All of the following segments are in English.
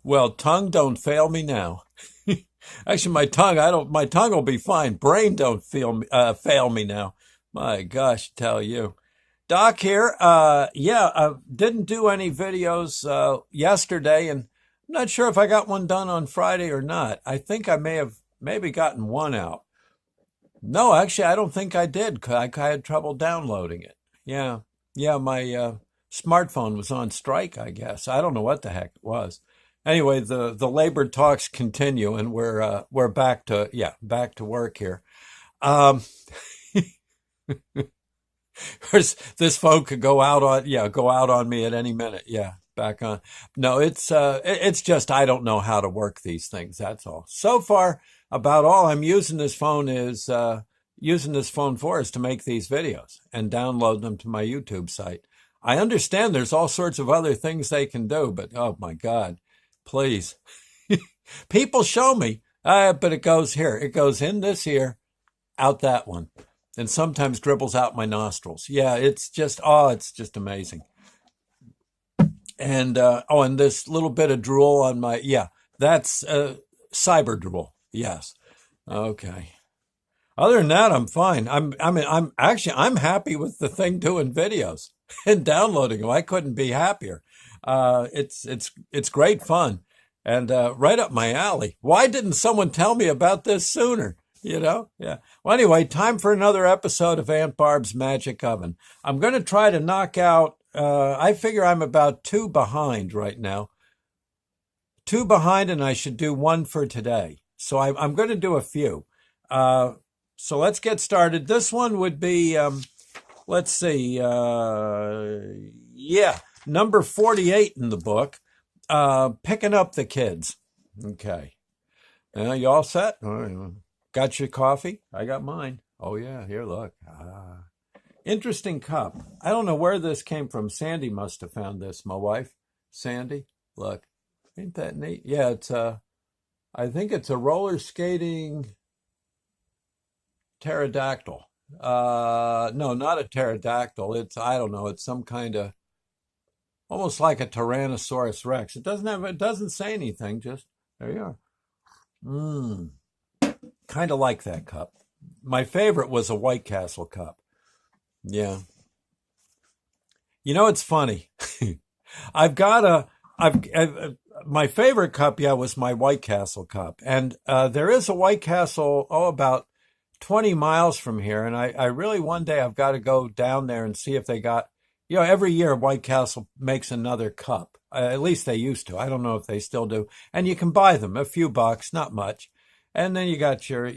Well, tongue don't fail me now. Actually, my tongue will be fine. Brain don't fail me now. My gosh, tell you. Doc here. Didn't do any videos yesterday, and I'm not sure if I got one done on Friday or not. I think I may have maybe gotten one out. No, actually, I don't think I did. I had trouble downloading it. Yeah, yeah, my smartphone was on strike, I guess. I don't know what the heck it was. Anyway, the labor talks continue, and we're back to work here. Um, this phone could go out on me at any minute. Yeah, back on. No, it's just I don't know how to work these things. That's all. So far, about all I'm using this phone is using this phone for is to make these videos and download them to my YouTube site. I understand there's all sorts of other things they can do, but oh my God, please. People show me, but it goes here. It goes in this here, out that one, and sometimes dribbles out my nostrils. Yeah, it's just amazing. And this little bit of drool on my, yeah, that's cyber drool. Yes. Okay. Other than that, I'm fine. I'm happy with the thing doing videos and downloading them. I couldn't be happier. It's great fun and right up my alley. Why didn't someone tell me about this sooner? You know? Yeah. Well, anyway, time for another episode of Aunt Barb's Magic Oven. I'm going to try to knock out. I figure I'm about two behind right now. Two behind, and I should do one for today. So I'm going to do a few. Uh, so let's get started. This one would be, let's see, number 48 in the book, Picking Up the Kids. Okay. You all set? All right. Got your coffee? I got mine. Oh, yeah. Here, look. Interesting cup. I don't know where this came from. Sandy must have found this. My wife, Sandy. Look. Ain't that neat? Yeah, I think it's a roller skating pterodactyl. No, not a pterodactyl. I don't know, it's some kind of, almost like a Tyrannosaurus Rex. It doesn't say anything, just, there you are. Mmm, kind of like that cup. My favorite was a White Castle cup. Yeah. You know, it's funny. I've got a, my favorite cup, yeah, was my White Castle cup. And there is a White Castle, about 20 miles from here. And I really, one day, I've got to go down there and see if they got, every year White Castle makes another cup. At least they used to. I don't know if they still do. And you can buy them, a few bucks, not much. And then you got your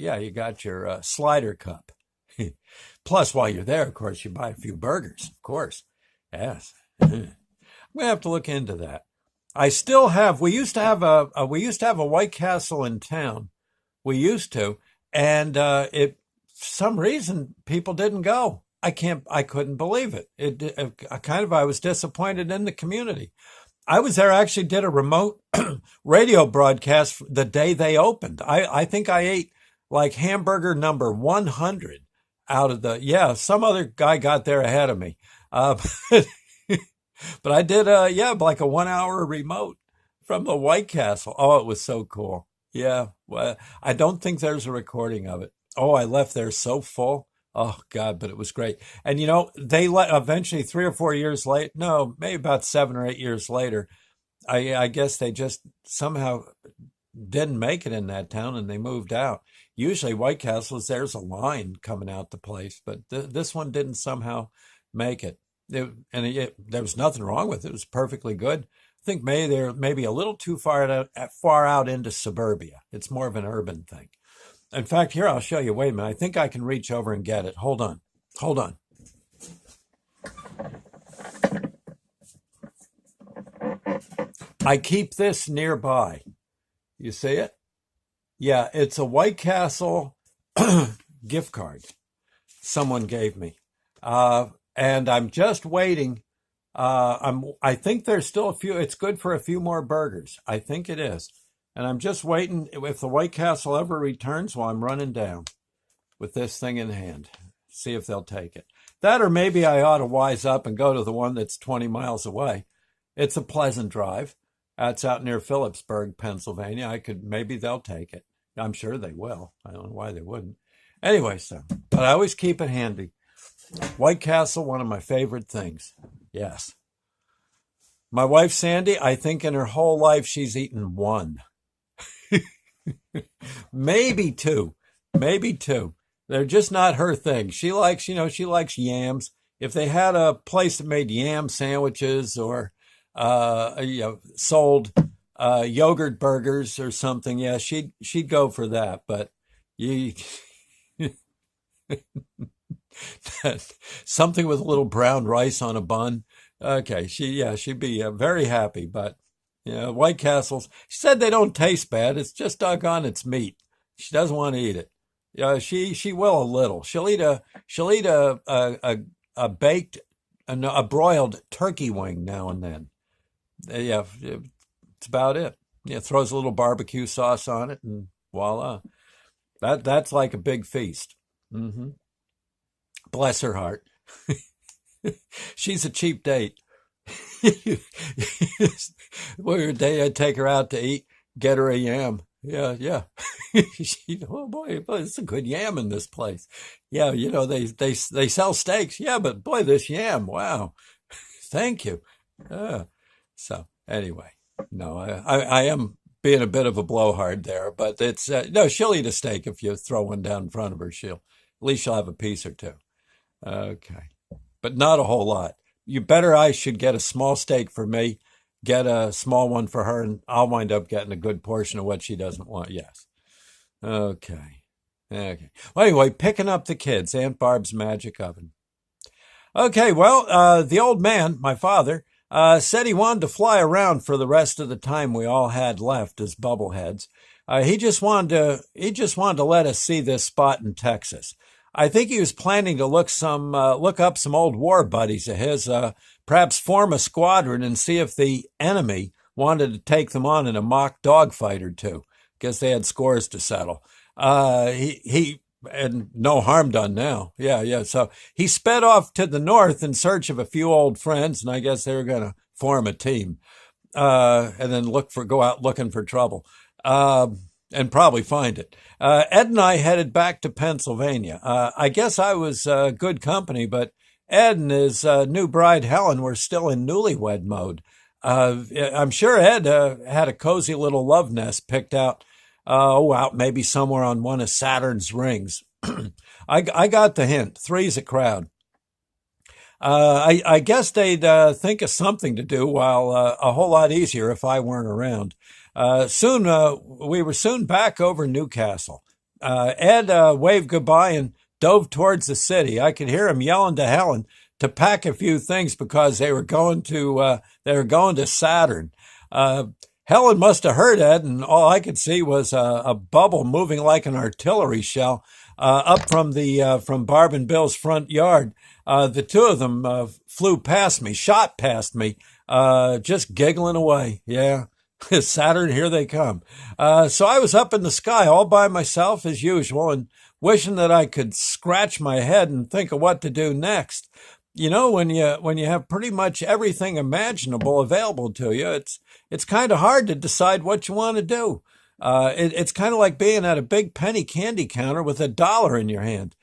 slider cup. Plus, while you're there, of course, you buy a few burgers, of course. Yes. I'm going to have to look into that. I still have. We used to have a White Castle in town. We used to, and it for some reason people didn't go. I couldn't believe it. I was disappointed in the community. I was there. Actually, did a remote radio broadcast the day they opened. I think I ate like hamburger number 100 out of the. Yeah, some other guy got there ahead of me. Uh, But I did, like a 1 hour remote from the White Castle. Oh, it was so cool. Yeah. Well, I don't think there's a recording of it. Oh, I left there so full. Oh, God, but it was great. And, they eventually 3 or 4 years later, no, maybe about 7 or 8 years later, I guess they just somehow didn't make it in that town and they moved out. Usually White Castles, there's a line coming out the place, but this one didn't somehow make it. There was nothing wrong with it. It was perfectly good. I think maybe they're maybe a little too far out into suburbia. It's more of an urban thing. In fact, here I'll show you. Wait a minute. I think I can reach over and get it. Hold on. Hold on. I keep this nearby. You see it? Yeah, it's a White Castle gift card someone gave me. And I'm just waiting. I think there's still a few. It's good for a few more burgers. I think it is. And I'm just waiting if the White Castle ever returns while I'm running down with this thing in hand. See if they'll take it. That, or maybe I ought to wise up and go to the one that's 20 miles away. It's a pleasant drive. That's out near Phillipsburg, Pennsylvania. Maybe they'll take it. I'm sure they will. I don't know why they wouldn't. Anyway, so, but I always keep it handy. White Castle, one of my favorite things. Yes. My wife, Sandy, I think in her whole life she's eaten one. Maybe two. Maybe two. They're just not her thing. She likes yams. If they had a place that made yam sandwiches or sold yogurt burgers or something, yeah, she'd go for that. But you something with a little brown rice on a bun. Okay, she'd be very happy. But yeah, White Castles. She said they don't taste bad. It's just doggone it's meat. She doesn't want to eat it. Yeah, she will a little. She'll eat a baked a broiled turkey wing now and then. Yeah, it's about it. Yeah, throws a little barbecue sauce on it, and voila. That's like a big feast. Hmm. Bless her heart. She's a cheap date. Well, day I'd take her out to eat, get her a yam. Yeah, yeah. Oh boy, it's a good yam in this place. Yeah, they sell steaks. Yeah, but boy, this yam, wow. Thank you. Uh, so anyway, no, I am being a bit of a blowhard there, but it's no, she'll eat a steak if you throw one down in front of her. At least she'll have a piece or two. Okay, but not a whole lot. I should get a small steak for me, get a small one for her, and I'll wind up getting a good portion of what she doesn't want. Yes. Okay. Okay. Well, anyway, picking up the kids, Aunt Barb's magic oven. Okay, well, the old man, my father, said he wanted to fly around for the rest of the time we all had left as bubbleheads. He just wanted to let us see this spot in Texas. I think he was planning to look up some old war buddies of his, perhaps form a squadron and see if the enemy wanted to take them on in a mock dogfight or two. Guess they had scores to settle. He and no harm done now. Yeah, yeah. So he sped off to the north in search of a few old friends, and I guess they were going to form a team, and then go out looking for trouble, and probably find it. Ed and I headed back to Pennsylvania. I guess I was good company, but Ed and his new bride Helen were still in newlywed mode. I'm sure Ed had a cozy little love nest picked out. Out maybe somewhere on one of Saturn's rings. I got the hint. Three's a crowd. I guess they'd think of something to do while a whole lot easier if I weren't around. We were soon back over Newcastle. Ed waved goodbye and dove towards the city. I could hear him yelling to Helen to pack a few things because they were going to Saturn. Helen must have heard Ed, and all I could see was a bubble moving like an artillery shell up from Barb and Bill's front yard. The two of them shot past me, just giggling away. Yeah, Saturn, here they come. So I was up in the sky all by myself as usual and wishing that I could scratch my head and think of what to do next. You know, when you have pretty much everything imaginable available to you, it's kind of hard to decide what you want to do. It's kind of like being at a big penny candy counter with $1 in your hand.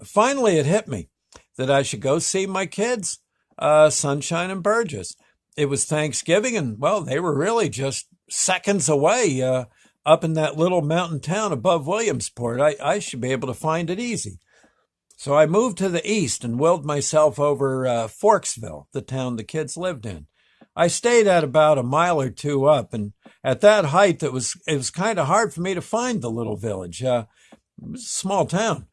Finally, it hit me that I should go see my kids, Sunshine and Burgess. It was Thanksgiving, and well, they were really just seconds away up in that little mountain town above Williamsport. I should be able to find it easy. So I moved to the east and willed myself over Forksville, the town the kids lived in. I stayed at about a mile or two up, and at that height, it was kind of hard for me to find the little village. It was a small town.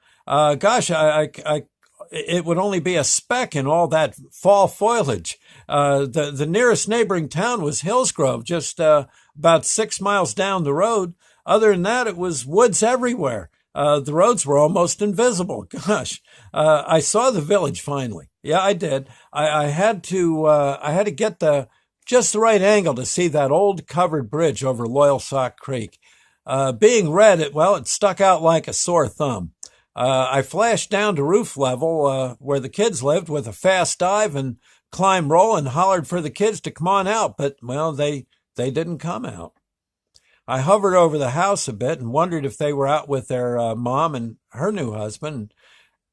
It would only be a speck in all that fall foliage. The nearest neighboring town was Hillsgrove, just about 6 miles down the road. Other than that, it was woods everywhere. The roads were almost invisible. Gosh, I saw the village finally. Yeah, I did. I had to get just the right angle to see that old covered bridge over Loyalsock Creek. Being red, it stuck out like a sore thumb. I flashed down to roof level, where the kids lived with a fast dive and climb roll and hollered for the kids to come on out. But, well, they they didn't come out. I hovered over the house a bit and wondered if they were out with their mom and her new husband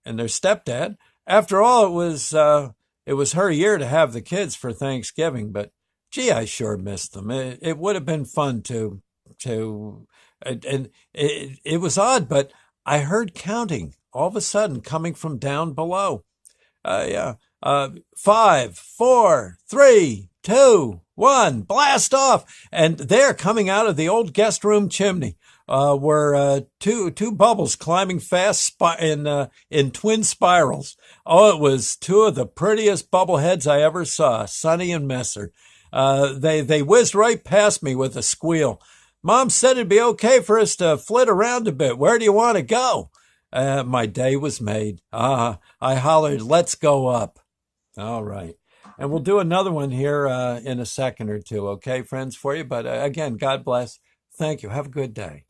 and their stepdad. After all, it was her year to have the kids for Thanksgiving, but gee, I sure missed them. It would have been fun and it was odd, but I heard counting all of a sudden coming from down below. Yeah. 5, 4, 3, 2, 1, blast off. And there, coming out of the old guest room chimney, were two bubbles climbing fast in twin spirals. Oh, it was two of the prettiest bubble heads I ever saw, Sonny and Messer. They whizzed right past me with a squeal. Mom said it'd be okay for us to flit around a bit. Where do you want to go? My day was made. I hollered, let's go up. All right. And we'll do another one here in a second or two, okay, friends, for you. But again, God bless. Thank you. Have a good day.